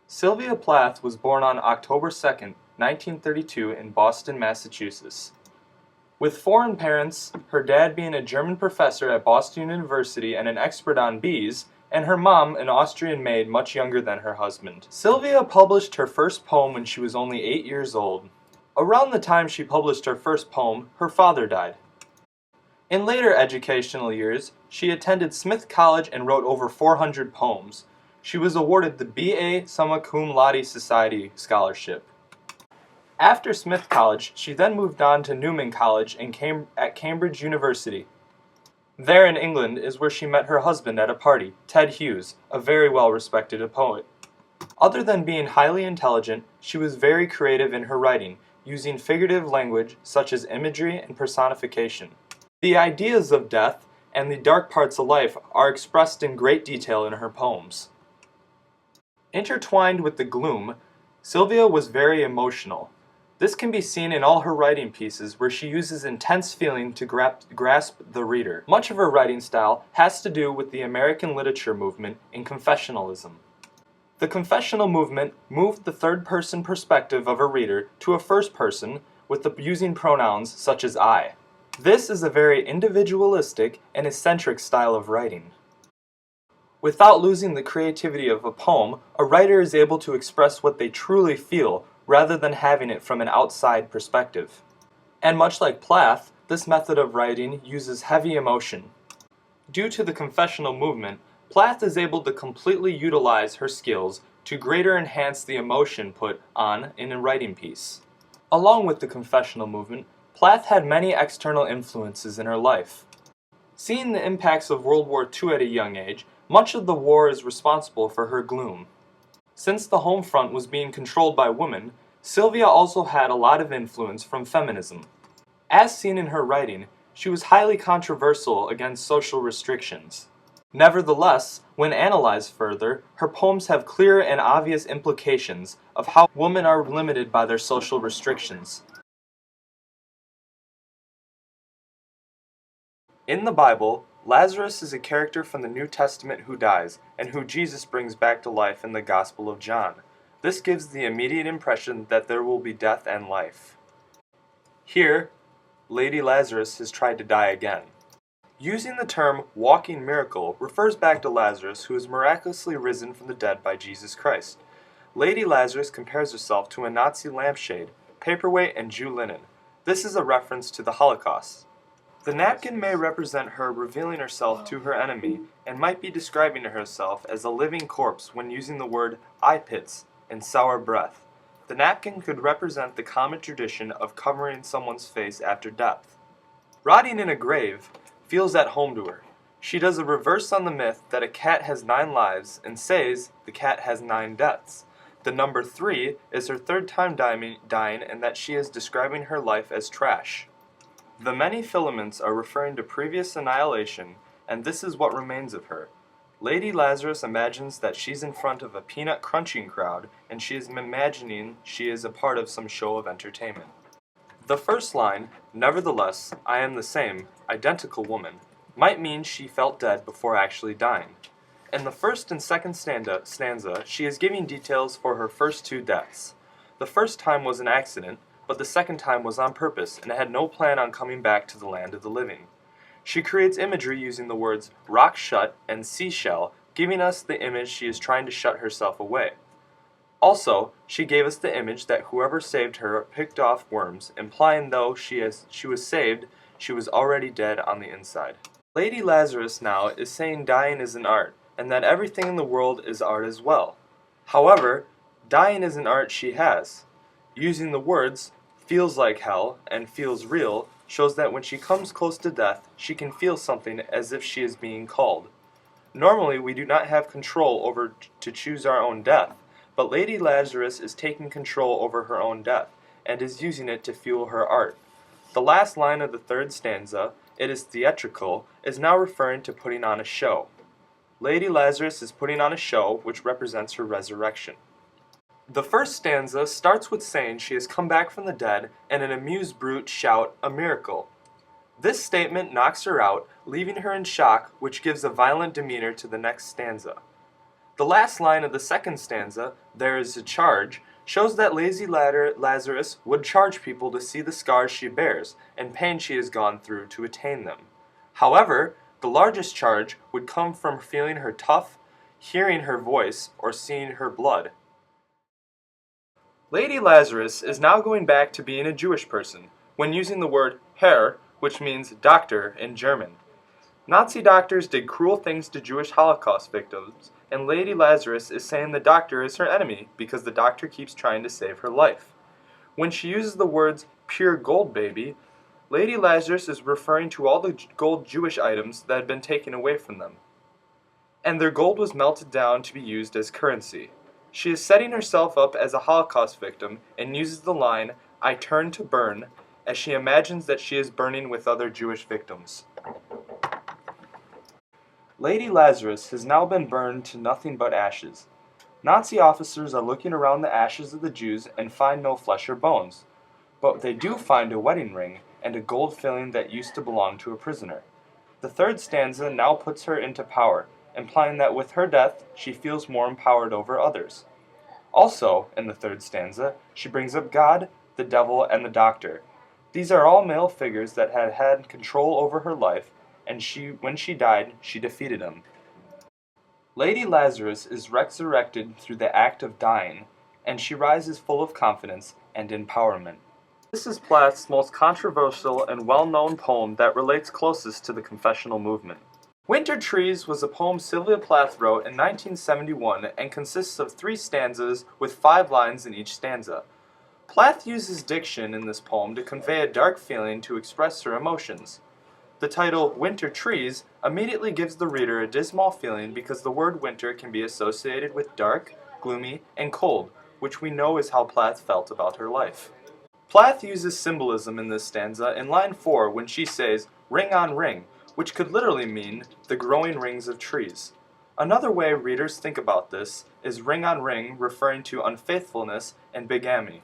Sylvia Plath was born on October 2nd, 1932 in Boston, Massachusetts. With foreign parents, her dad being a German professor at Boston University and an expert on bees, and her mom an Austrian maid much younger than her husband. Sylvia published her first poem when she was only 8 years old. Around the time she published her first poem, her father died. In later educational years, she attended Smith College and wrote over 400 poems. She was awarded the B.A. Summa Cum Laude Society Scholarship. After Smith College, she then moved on to Newman College at Cambridge University. There in England is where she met her husband at a party, Ted Hughes, a very well-respected poet. Other than being highly intelligent, she was very creative in her writing, using figurative language such as imagery and personification. The ideas of death and the dark parts of life are expressed in great detail in her poems. Intertwined with the gloom, Sylvia was very emotional. This can be seen in all her writing pieces where she uses intense feeling to grasp the reader. Much of her writing style has to do with the American literature movement in confessionalism. The confessional movement moved the third-person perspective of a reader to a first person with using pronouns such as I. This is a very individualistic and eccentric style of writing. Without losing the creativity of a poem, a writer is able to express what they truly feel rather than having it from an outside perspective. And much like Plath, this method of writing uses heavy emotion. Due to the confessional movement, Plath is able to completely utilize her skills to greater enhance the emotion put on in a writing piece. Along with the confessional movement, Plath had many external influences in her life. Seeing the impacts of World War II at a young age, much of the war is responsible for her gloom. Since the home front was being controlled by women, Sylvia also had a lot of influence from feminism. As seen in her writing, she was highly controversial against social restrictions. Nevertheless, when analyzed further, her poems have clear and obvious implications of how women are limited by their social restrictions. In the Bible, Lazarus is a character from the New Testament who dies, and who Jesus brings back to life in the Gospel of John. This gives the immediate impression that there will be death and life. Here, Lady Lazarus has tried to die again. Using the term walking miracle refers back to Lazarus, who is miraculously risen from the dead by Jesus Christ. Lady Lazarus compares herself to a Nazi lampshade, paperweight, and Jew linen. This is a reference to the Holocaust. The napkin may represent her revealing herself to her enemy, and might be describing herself as a living corpse when using the word eye pits and sour breath. The napkin could represent the common tradition of covering someone's face after death. Rotting in a grave feels at home to her. She does a reverse on the myth that a cat has 9 lives and says the cat has 9 deaths. The number 3 is her third time dying, and that she is describing her life as trash. The many filaments are referring to previous annihilation, and this is what remains of her. Lady Lazarus imagines that she's in front of a peanut crunching crowd, and she is imagining she is a part of some show of entertainment. The first line, "Nevertheless, I am the same, identical woman," might mean she felt dead before actually dying. In the first and second stanza, she is giving details for her first 2 deaths. The first time was an accident, but the second time was on purpose and had no plan on coming back to the land of the living. She creates imagery using the words rock shut and seashell, giving us the image she is trying to shut herself away. Also, she gave us the image that whoever saved her picked off worms, implying though she was saved, she was already dead on the inside. Lady Lazarus now is saying dying is an art, and that everything in the world is art as well. However, dying is an art she has. Using the words feels like hell and feels real shows that when she comes close to death, she can feel something as if she is being called. Normally, we do not have control over to choose our own death, but Lady Lazarus is taking control over her own death, and is using it to fuel her art. The last line of the third stanza, "It is theatrical," is now referring to putting on a show. Lady Lazarus is putting on a show which represents her resurrection. The first stanza starts with saying she has come back from the dead, and an amused brute shout, "A miracle." This statement knocks her out, leaving her in shock, which gives a violent demeanor to the next stanza. The last line of the second stanza, "There is a charge," shows that lazy Lazarus would charge people to see the scars she bears and pain she has gone through to attain them. However, the largest charge would come from feeling her tough, hearing her voice, or seeing her blood. Lady Lazarus is now going back to being a Jewish person, when using the word Herr, which means doctor in German. Nazi doctors did cruel things to Jewish Holocaust victims, and Lady Lazarus is saying the doctor is her enemy because the doctor keeps trying to save her life. When she uses the words pure gold baby, Lady Lazarus is referring to all the gold Jewish items that had been taken away from them. And their gold was melted down to be used as currency. She is setting herself up as a Holocaust victim and uses the line, "I turn to burn," as she imagines that she is burning with other Jewish victims. Lady Lazarus has now been burned to nothing but ashes. Nazi officers are looking around the ashes of the Jews and find no flesh or bones, but they do find a wedding ring and a gold filling that used to belong to a prisoner. The third stanza now puts her into power, implying that with her death she feels more empowered over others. Also, in the third stanza, she brings up God, the devil, and the doctor. These are all male figures that had had control over her life, and when she died, she defeated them. Lady Lazarus is resurrected through the act of dying, and she rises full of confidence and empowerment. This is Plath's most controversial and well-known poem that relates closest to the confessional movement. Winter Trees was a poem Sylvia Plath wrote in 1971 and consists of 3 stanzas with 5 lines in each stanza. Plath uses diction in this poem to convey a dark feeling to express her emotions. The title, Winter Trees, immediately gives the reader a dismal feeling because the word winter can be associated with dark, gloomy, and cold, which we know is how Plath felt about her life. Plath uses symbolism in this stanza in line 4 when she says, "ring on ring," which could literally mean the growing rings of trees. Another way readers think about this is ring on ring referring to unfaithfulness and bigamy.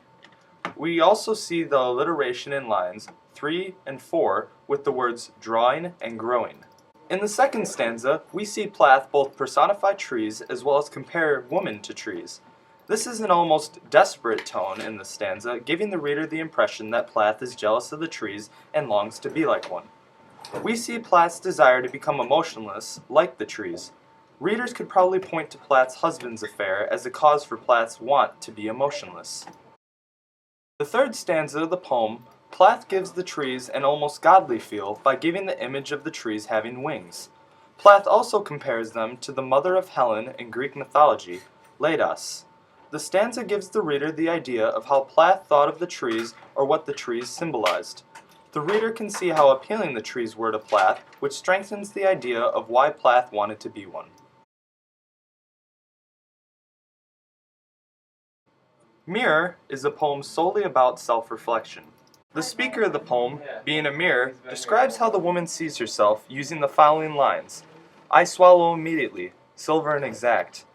We also see the alliteration in lines 3 and 4 with the words drawing and growing. In the second stanza, we see Plath both personify trees as well as compare women to trees. This is an almost desperate tone in the stanza, giving the reader the impression that Plath is jealous of the trees and longs to be like one. We see Plath's desire to become emotionless, like the trees. Readers could probably point to Plath's husband's affair as a cause for Plath's want to be emotionless. The third stanza of the poem, Plath gives the trees an almost godly feel by giving the image of the trees having wings. Plath also compares them to the mother of Helen in Greek mythology, Laidos. The stanza gives the reader the idea of how Plath thought of the trees or what the trees symbolized. The reader can see how appealing the trees were to Plath, which strengthens the idea of why Plath wanted to be one. Mirror is a poem solely about self-reflection. The speaker of the poem, being a mirror, describes how the woman sees herself using the following lines. "I swallow immediately, silver and exact,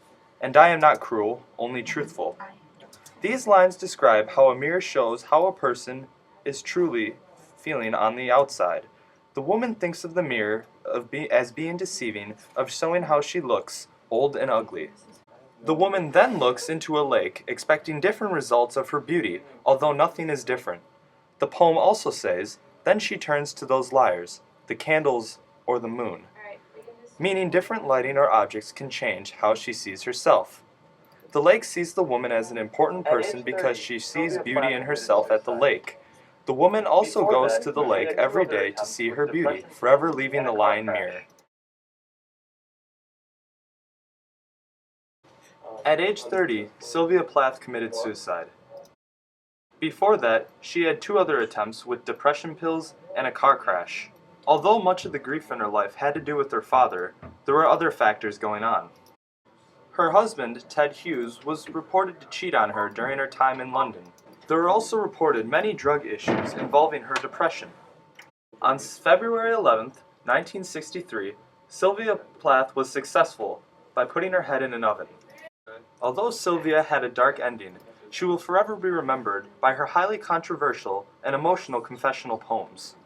and I am not cruel, only truthful." These lines describe how a mirror shows how a person is truly feeling on the outside. The woman thinks of the mirror as being deceiving, of showing how she looks, old and ugly. The woman then looks into a lake, expecting different results of her beauty, although nothing is different. The poem also says, then she turns to those liars, the candles or the moon, meaning different lighting or objects can change how she sees herself. The lake sees the woman as an important person because she sees beauty in herself at the lake. The woman also goes to the lake every day to see her beauty, forever leaving the lying mirror. At age 30, Sylvia Plath committed suicide. Before that, she had 2 other attempts with depression pills and a car crash. Although much of the grief in her life had to do with her father, there were other factors going on. Her husband, Ted Hughes, was reported to cheat on her during her time in London. There were also reported many drug issues involving her depression. On February 11, 1963, Sylvia Plath was successful by putting her head in an oven. Although Sylvia had a dark ending, she will forever be remembered by her highly controversial and emotional confessional poems.